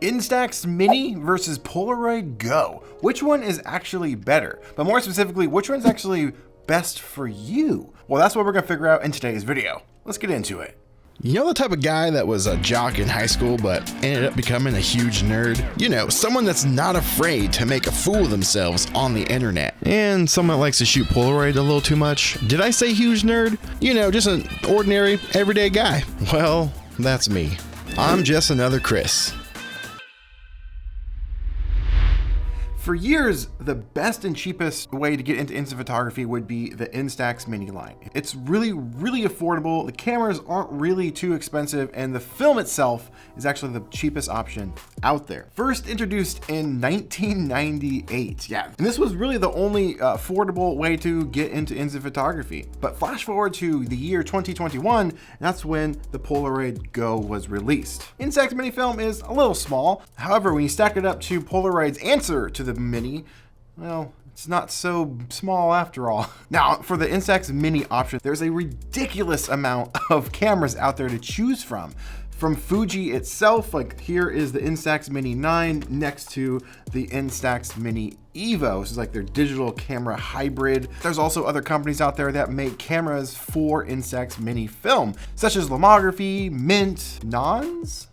Instax Mini versus Polaroid GO. Which one is actually better? But more specifically, which one's actually best for you? Well, that's what we're gonna figure out in today's video. Let's get into it. You know the type of guy that was a jock in high school but ended up becoming a huge nerd? You know, someone that's not afraid to make a fool of themselves on the internet. And someone that likes to shoot Polaroid a little too much. Did I say huge nerd? You know, just an ordinary, everyday guy. Well, that's me. I'm just another Chris. For years, the best and cheapest way to get into instant photography would be the Instax Mini line. It's really affordable, the cameras aren't really too expensive, and the film itself is actually the cheapest option out there. First introduced in 1998, yeah. And this was really the only affordable way to get into instant photography. But flash forward to the year 2021, and that's when the Polaroid GO was released. Instax Mini film is a little small. However, when you stack it up to Polaroid's answer to the Mini, well, it's not so small after all. Now, for the Instax Mini option, there's a ridiculous amount of cameras out there to choose from. From Fuji itself, like here is the Instax Mini 9 next to the Instax Mini Evo. This is like their digital camera hybrid. There's also other companies out there that make cameras for Instax Mini film, such as Lomography, Mint, Nons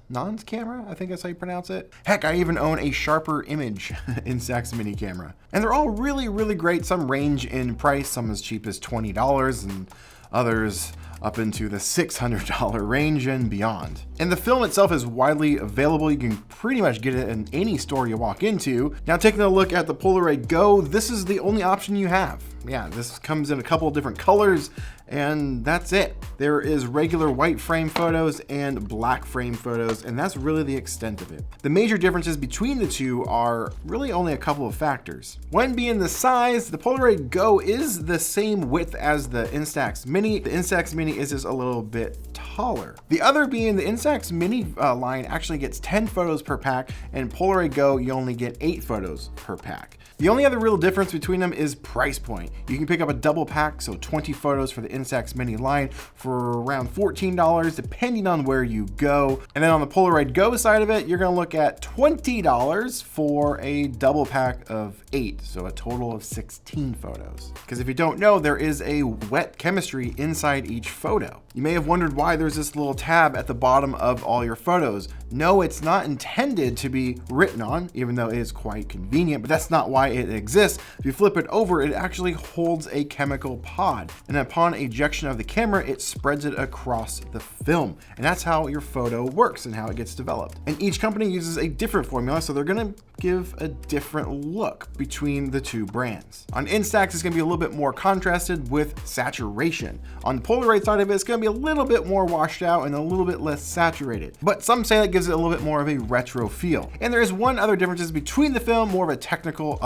camera, I think that's how you pronounce it. Heck, I even own a Sharper Image Instax Mini camera. And they're all really great. Some range in price, some as cheap as $20 and others up into the $600 range and beyond. And the film itself is widely available. You can pretty much get it in any store you walk into. Now, taking a look at the Polaroid GO, this is the only option you have. Yeah, this comes in a couple of different colors, and that's it. There is regular white frame photos and black frame photos, and that's really the extent of it. The major differences between the two are really only a couple of factors. One being the size. The Polaroid GO is the same width as the Instax Mini. The Instax Mini is just a little bit taller. The other being the Instax Mini line actually gets 10 photos per pack, and Polaroid GO, you only get 8 photos per pack. The only other real difference between them is price point. You can pick up a double pack, so 20 photos for the Instax Mini line for around $14, depending on where you go. And then on the Polaroid GO side of it, you're gonna look at $20 for a double pack of 8, so a total of 16 photos. Because if you don't know, there is a wet chemistry inside each photo. You may have wondered why there's this little tab at the bottom of all your photos. No, it's not intended to be written on, even though it is quite convenient, but that's not why it exists. If you flip it over, it actually holds a chemical pod, and upon ejection of the camera, it spreads it across the film. And that's how your photo works and how it gets developed. And each company uses a different formula, so they're gonna give a different look between the two brands. On Instax, it's gonna be a little bit more contrasted with saturation. On the Polaroid side of it, it's gonna be a little bit more washed out and a little bit less saturated. But some say that gives it a little bit more of a retro feel. And there is one other difference between the film, more of a technical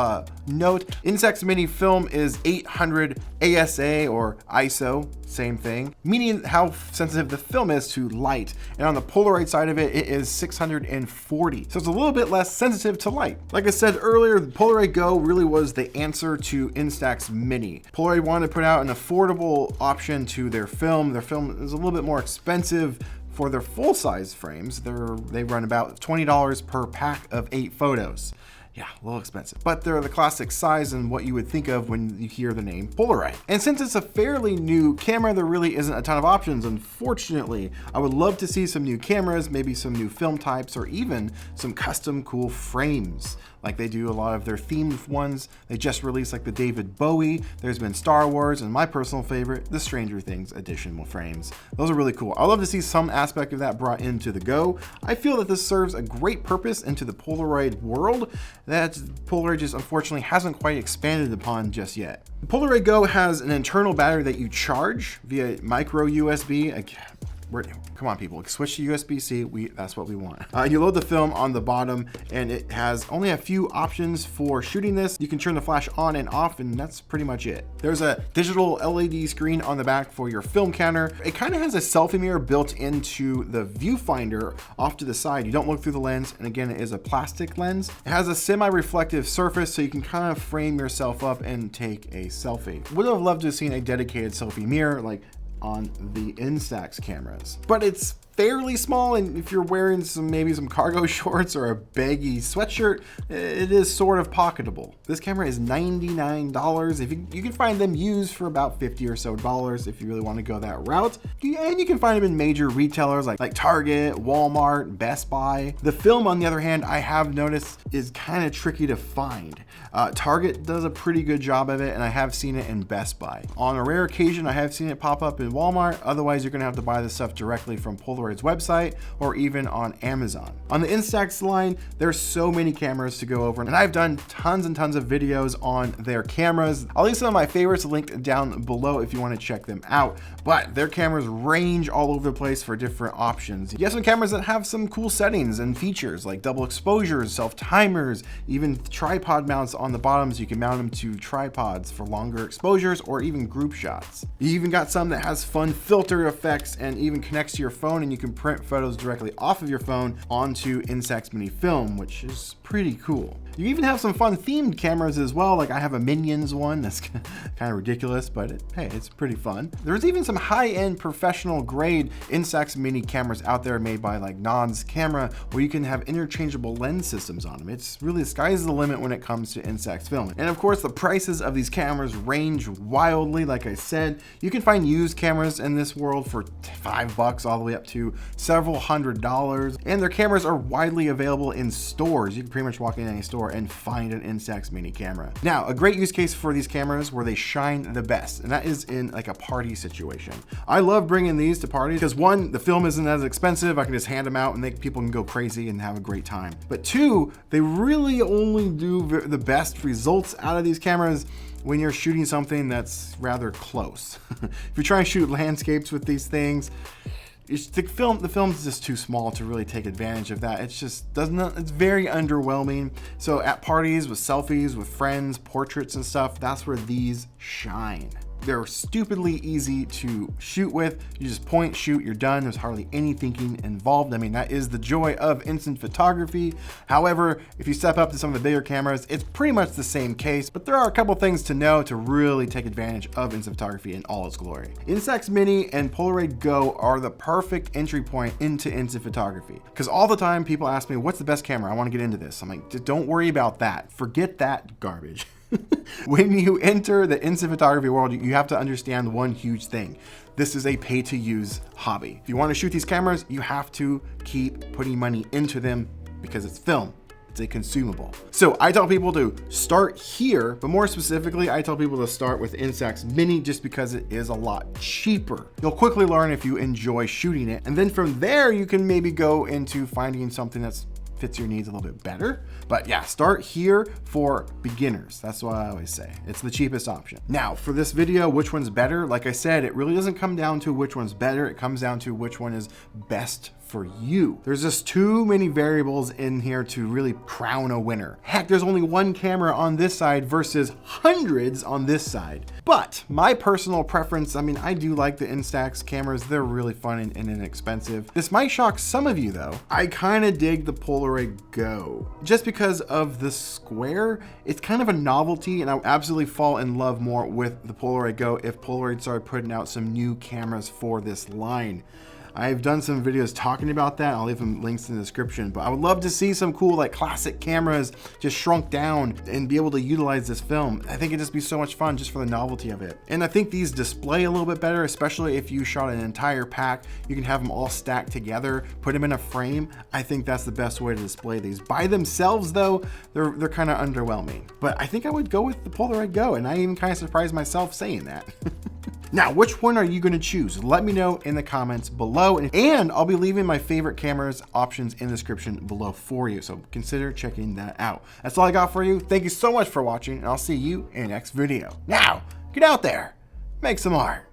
note. Instax Mini film is 800 ASA or ISO, same thing, meaning how sensitive the film is to light. And on the Polaroid side of it, it is 640. So it's a little bit less sensitive to light. Like I said earlier, the Polaroid GO really was the answer to Instax Mini. Polaroid wanted to put out an affordable option to their film. Their film is a little bit more expensive for their full-size frames. They run about $20 per pack of 8 photos. Yeah, a little expensive, but they're the classic size and what you would think of when you hear the name Polaroid. And since it's a fairly new camera, there really isn't a ton of options, unfortunately. I would love to see some new cameras, maybe some new film types, or even some custom cool frames. Like they do a lot of their themed ones. They just released like the David Bowie, there's been Star Wars, and my personal favorite, the Stranger Things edition frames. Those are really cool. I'd love to see some aspect of that brought into the GO. I feel that this serves a great purpose into the Polaroid world that Polaroid just unfortunately hasn't quite expanded upon just yet. The Polaroid GO has an internal battery that you charge via micro USB. Come on, people, switch to USB-C. That's what we want. You load the film on the bottom, and it has only a few options for shooting this. You can turn the flash on and off, and that's pretty much it. There's a digital LED screen on the back for your film counter. It kind of has a selfie mirror built into the viewfinder off to the side. You don't look through the lens, and again, it is a plastic lens. It has a semi-reflective surface, so you can kind of frame yourself up and take a selfie. Would have loved to have seen a dedicated selfie mirror, like on the Instax cameras, but it's fairly small, and if you're wearing maybe some cargo shorts or a baggy sweatshirt, it is sort of pocketable. This camera is $99. If you can find them used for about $50 or so if you really want to go that route. And you can find them in major retailers like Target, Walmart, Best Buy. The film, on the other hand, I have noticed is kind of tricky to find. Target does a pretty good job of it, and I have seen it in Best Buy. On a rare occasion, I have seen it pop up in Walmart. Otherwise, you're gonna have to buy this stuff directly from Polaroid's website or even on Amazon. On the Instax line, there's so many cameras to go over, and I've done tons and tons of videos on their cameras. I'll leave some of my favorites linked down below if you want to check them out, but their cameras range all over the place for different options. You have some cameras that have some cool settings and features like double exposures, self-timers, even tripod mounts on the bottoms. You can mount them to tripods for longer exposures or even group shots. You even got some that has fun filter effects and even connects to your phone, and you can print photos directly off of your phone onto Instax Mini Film, which is pretty cool. You even have some fun themed cameras as well, like I have a Minions one that's kind of ridiculous, but hey, it's pretty fun. There's even some high-end professional grade Instax Mini cameras out there made by like Nod's Camera, where you can have interchangeable lens systems on them. It's really, the sky's the limit when it comes to Instax film. And of course, the prices of these cameras range wildly. Like I said, you can find used cameras in this world for $5 all the way up to several $100s. And their cameras are widely available in stores. You can pretty much walk in any store and find an Instax Mini camera. Now, a great use case for these cameras where they shine the best, and that is in like a party situation. I love bringing these to parties because one, the film isn't as expensive. I can just hand them out and people can go crazy and have a great time. But two, they really only do the best results out of these cameras when you're shooting something that's rather close. If you're trying to shoot landscapes with these things, the film's just too small to really take advantage of that. It's very underwhelming. So at parties with selfies with friends, portraits and stuff, that's where these shine. They're stupidly easy to shoot with. You just point, shoot, you're done. There's hardly any thinking involved. I mean, that is the joy of instant photography. However, if you step up to some of the bigger cameras, it's pretty much the same case, but there are a couple things to know to really take advantage of instant photography in all its glory. Instax Mini and Polaroid GO are the perfect entry point into instant photography. Because all the time people ask me, what's the best camera? I want to get into this. I'm like, don't worry about that. Forget that garbage. When you enter the instant photography world, you have to understand one huge thing. This is a pay-to-use hobby. If you want to shoot these cameras, you have to keep putting money into them because it's film. It's a consumable. So I tell people to start here, but more specifically, I tell people to start with Instax Mini just because it is a lot cheaper. You'll quickly learn if you enjoy shooting it. And then from there, you can maybe go into finding something that's fits your needs a little bit better. But yeah, start here for beginners. That's what I always say. It's the cheapest option. Now for this video, which one's better? Like I said, it really doesn't come down to which one's better. It comes down to which one is best for you. There's just too many variables in here to really crown a winner. Heck, there's only one camera on this side versus hundreds on this side. But my personal preference, I mean, I do like the Instax cameras. They're really fun and inexpensive. This might shock some of you though. I kind of dig the Polaroid GO. Just because of the square, it's kind of a novelty, and I would absolutely fall in love more with the Polaroid GO if Polaroid started putting out some new cameras for this line. I've done some videos talking about that. I'll leave them links in the description, but I would love to see some cool like classic cameras just shrunk down and be able to utilize this film. I think it'd just be so much fun just for the novelty of it. And I think these display a little bit better, especially if you shot an entire pack. You can have them all stacked together, put them in a frame. I think that's the best way to display these. By themselves though, they're kind of underwhelming. But I think I would go with the Polaroid GO, and I even kind of surprised myself saying that. Now, which one are you going to choose? Let me know in the comments below, and I'll be leaving my favorite cameras options in the description below for you, so consider checking that out. That's all I got for you. Thank you so much for watching, and I'll see you in the next video. Now, get out there, make some art.